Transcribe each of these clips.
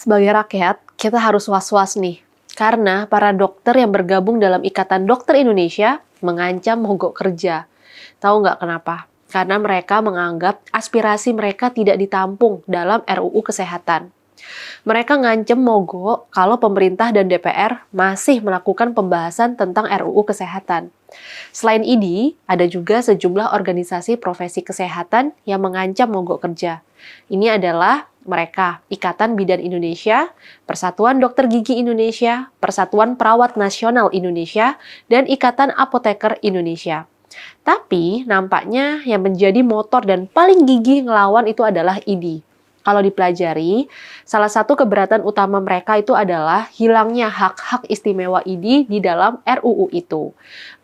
Sebagai rakyat, kita harus was-was nih, karena para dokter yang bergabung dalam Ikatan Dokter Indonesia mengancam mogok kerja. Tahu nggak kenapa? Karena mereka menganggap aspirasi mereka tidak ditampung dalam RUU Kesehatan. Mereka ngancem mogok kalau pemerintah dan DPR masih melakukan pembahasan tentang RUU Kesehatan. Selain ini, ada juga sejumlah organisasi profesi kesehatan yang mengancam mogok kerja. Ini adalah mereka, Ikatan Bidan Indonesia, Persatuan Dokter Gigi Indonesia, Persatuan Perawat Nasional Indonesia, dan Ikatan Apoteker Indonesia. Tapi nampaknya yang menjadi motor dan paling gigih ngelawan itu adalah ID. Kalau dipelajari, salah satu keberatan utama mereka itu adalah hilangnya hak-hak istimewa ID di dalam RUU itu.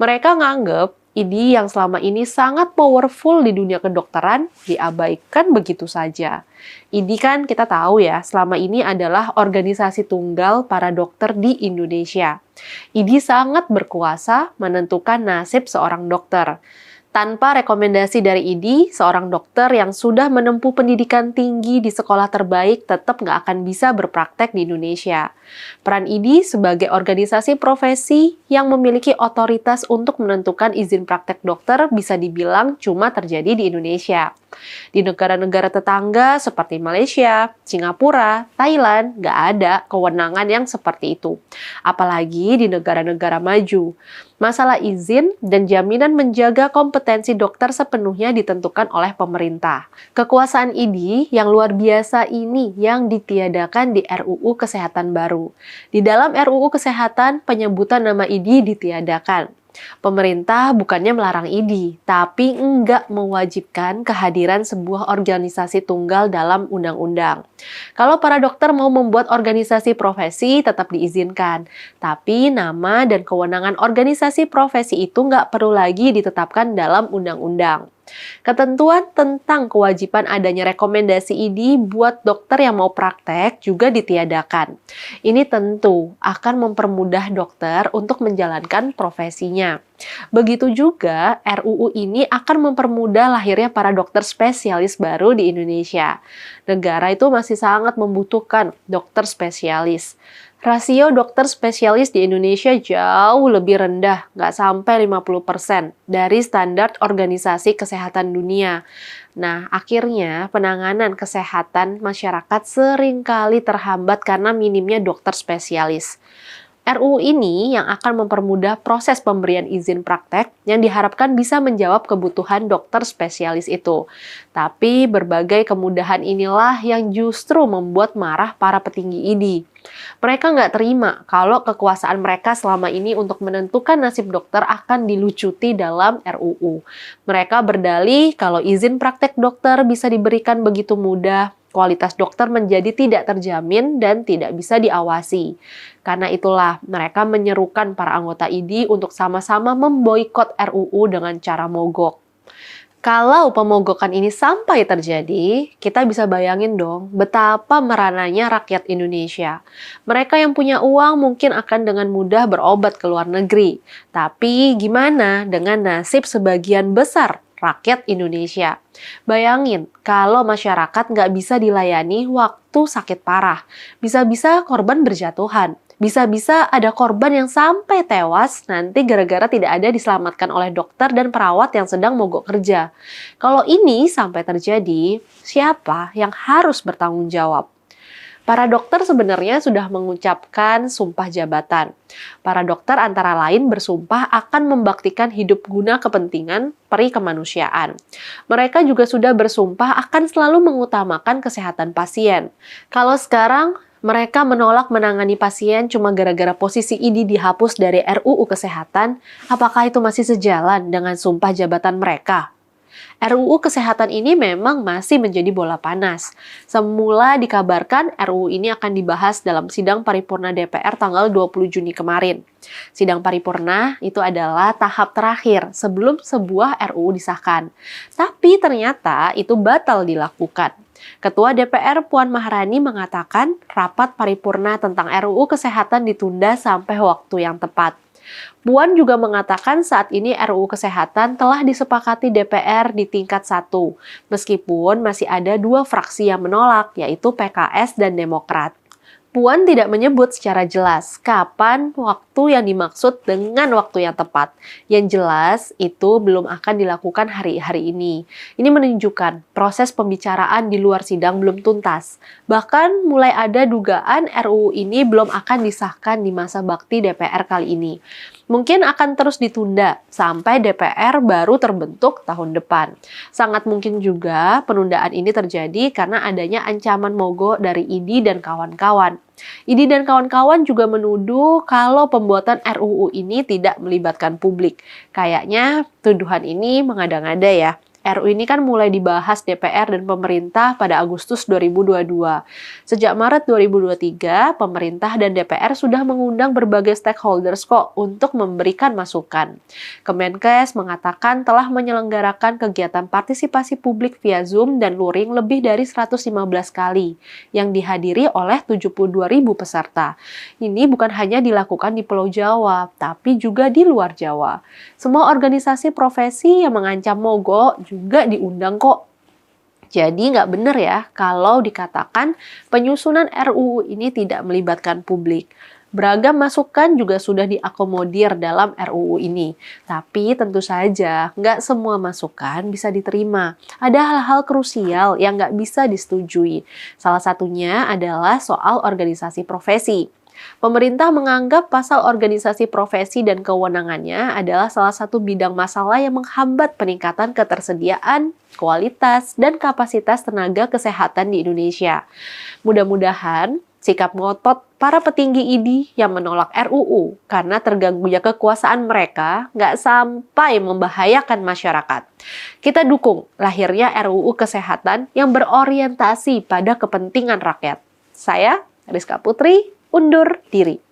Mereka nganggep ID yang selama ini sangat powerful di dunia kedokteran diabaikan begitu saja. ID kan kita tahu ya, selama ini adalah organisasi tunggal para dokter di Indonesia. ID sangat berkuasa menentukan nasib seorang dokter. Tanpa rekomendasi dari ID, seorang dokter yang sudah menempuh pendidikan tinggi di sekolah terbaik tetap nggak akan bisa berpraktek di Indonesia. Peran ID sebagai organisasi profesi yang memiliki otoritas untuk menentukan izin praktek dokter bisa dibilang cuma terjadi di Indonesia. Di negara-negara tetangga seperti Malaysia, Singapura, Thailand, nggak ada kewenangan yang seperti itu. Apalagi di negara-negara maju. Masalah izin dan jaminan menjaga kompetensi dokter sepenuhnya ditentukan oleh pemerintah. Kekuasaan ID yang luar biasa ini yang ditiadakan di RUU Kesehatan baru. Di dalam RUU Kesehatan, penyebutan nama ID ditiadakan. Pemerintah bukannya melarang ID, tapi enggak mewajibkan kehadiran sebuah organisasi tunggal dalam undang-undang. Kalau para dokter mau membuat organisasi profesi, tetap diizinkan. Tapi nama dan kewenangan organisasi profesi itu nggak perlu lagi ditetapkan dalam undang-undang. Ketentuan tentang kewajiban adanya rekomendasi ID buat dokter yang mau praktek juga ditiadakan. Ini tentu akan mempermudah dokter untuk menjalankan profesinya. Begitu juga RUU ini akan mempermudah lahirnya para dokter spesialis baru di Indonesia. Negara itu masih sangat membutuhkan dokter spesialis. Rasio dokter spesialis di Indonesia jauh lebih rendah, nggak sampai 50% dari standar Organisasi Kesehatan Dunia. Nah, akhirnya penanganan kesehatan masyarakat seringkali terhambat karena minimnya dokter spesialis. RUU ini yang akan mempermudah proses pemberian izin praktek yang diharapkan bisa menjawab kebutuhan dokter spesialis itu. Tapi berbagai kemudahan inilah yang justru membuat marah para petinggi ID. Mereka nggak terima kalau kekuasaan mereka selama ini untuk menentukan nasib dokter akan dilucuti dalam RUU. Mereka berdalih kalau izin praktek dokter bisa diberikan begitu mudah, kualitas dokter menjadi tidak terjamin dan tidak bisa diawasi. Karena itulah mereka menyerukan para anggota ID untuk sama-sama memboikot RUU dengan cara mogok. Kalau pemogokan ini sampai terjadi, kita bisa bayangin dong betapa merananya rakyat Indonesia. Mereka yang punya uang mungkin akan dengan mudah berobat ke luar negeri. Tapi gimana dengan nasib sebagian besar rakyat Indonesia? Bayangin kalau masyarakat nggak bisa dilayani waktu sakit parah. Bisa-bisa korban berjatuhan. Bisa-bisa ada korban yang sampai tewas nanti gara-gara tidak ada diselamatkan oleh dokter dan perawat yang sedang mogok kerja. Kalau ini sampai terjadi, siapa yang harus bertanggung jawab? Para dokter sebenarnya sudah mengucapkan sumpah jabatan. Para dokter antara lain bersumpah akan membaktikan hidup guna kepentingan peri kemanusiaan. Mereka juga sudah bersumpah akan selalu mengutamakan kesehatan pasien. Kalau sekarang mereka menolak menangani pasien cuma gara-gara posisi ID dihapus dari RUU Kesehatan, apakah itu masih sejalan dengan sumpah jabatan mereka? RUU Kesehatan ini memang masih menjadi bola panas. Semula dikabarkan RUU ini akan dibahas dalam sidang paripurna DPR tanggal 20 Juni kemarin. Sidang paripurna itu adalah tahap terakhir sebelum sebuah RUU disahkan. Tapi ternyata itu batal dilakukan. Ketua DPR Puan Maharani mengatakan rapat paripurna tentang RUU Kesehatan ditunda sampai waktu yang tepat. Puan juga mengatakan saat ini RUU Kesehatan telah disepakati DPR di tingkat 1, meskipun masih ada 2 fraksi yang menolak, yaitu PKS dan Demokrat. Puan tidak menyebut secara jelas kapan waktu yang dimaksud dengan waktu yang tepat. Yang jelas itu belum akan dilakukan hari ini. Ini menunjukkan proses pembicaraan di luar sidang belum tuntas. Bahkan mulai ada dugaan RUU ini belum akan disahkan di masa bakti DPR kali ini. Mungkin akan terus ditunda sampai DPR baru terbentuk tahun depan. Sangat mungkin juga penundaan ini terjadi karena adanya ancaman mogok dari ID dan kawan-kawan. ID dan kawan-kawan juga menuduh kalau pembuatan RUU ini tidak melibatkan publik. Kayaknya tuduhan ini mengada-ngada ya. RUU ini kan mulai dibahas DPR dan pemerintah pada Agustus 2022. Sejak Maret 2023, pemerintah dan DPR sudah mengundang berbagai stakeholders kok untuk memberikan masukan. Kemenkes mengatakan telah menyelenggarakan kegiatan partisipasi publik via Zoom dan luring lebih dari 115 kali, yang dihadiri oleh 72.000 peserta. Ini bukan hanya dilakukan di Pulau Jawa, tapi juga di luar Jawa. Semua organisasi profesi yang mengancam mogok juga diundang kok. Jadi nggak benar ya kalau dikatakan penyusunan RUU ini tidak melibatkan publik. Beragam masukan juga sudah diakomodir dalam RUU ini. Tapi tentu saja nggak semua masukan bisa diterima. Ada hal-hal krusial yang nggak bisa disetujui. Salah satunya adalah soal organisasi profesi. Pemerintah menganggap pasal organisasi profesi dan kewenangannya adalah salah satu bidang masalah yang menghambat peningkatan ketersediaan, kualitas, dan kapasitas tenaga kesehatan di Indonesia. Mudah-mudahan sikap ngotot para petinggi ID yang menolak RUU karena terganggunya kekuasaan mereka nggak sampai membahayakan masyarakat. Kita dukung lahirnya RUU Kesehatan yang berorientasi pada kepentingan rakyat. Saya, Rizka Putri, undur diri.